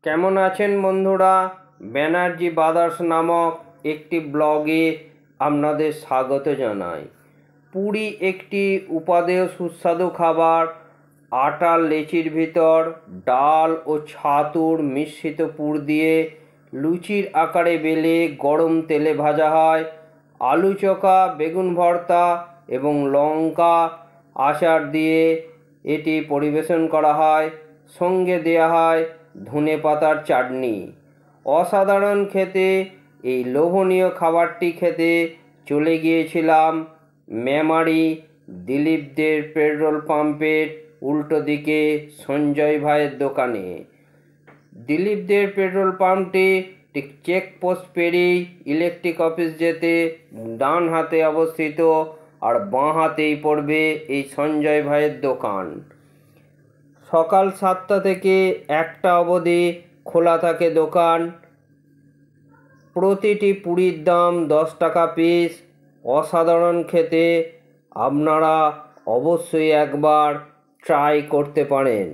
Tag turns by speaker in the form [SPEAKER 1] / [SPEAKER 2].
[SPEAKER 1] কেমন আছেন বন্ধুরা? ব্যানার্জি ব্রাদার্স নামক একটি ব্লগে আপনাদের স্বাগত জানাই। পুরি একটি উপাদেয় সুস্বাদু খাবার। আটার লেচির ভিতর ডাল ও ছাতুর মিশ্রিত পুর দিয়ে লুচির আকারে বেলে গরম তেলে ভাজা হয়। আলু চোখা, বেগুন ভর্তা এবং লঙ্কা আচার দিয়ে এটি পরিবেশন করা হয়। সঙ্গে দেওয়া হয় ধনেপাতার চাটনি। অসাধারণ খেতে এই লোভনীয় খাবারটি খেতে চলে গিয়েছিলাম মেমারি দিলীপদের পেট্রোল পাম্পের উল্টো দিকে সঞ্জয় ভাইয়ের দোকানে। দিলীপদের পেট্রোল পাম্পটি ঠিক চেকপোস্ট পেরিয়েই ইলেকট্রিক অফিস যেতে ডান হাতে অবস্থিত, আর বাঁ হাতেই পড়বে এই সঞ্জয় ভাইয়ের দোকান। সকাল 7টা থেকে 1টা অবধি খোলা থাকে দোকান। প্রতিটি পুরির দাম 10 টাকা পিস। অসাধারণ খেতে, আপনারা অবশ্যই একবার ট্রাই করতে পারেন।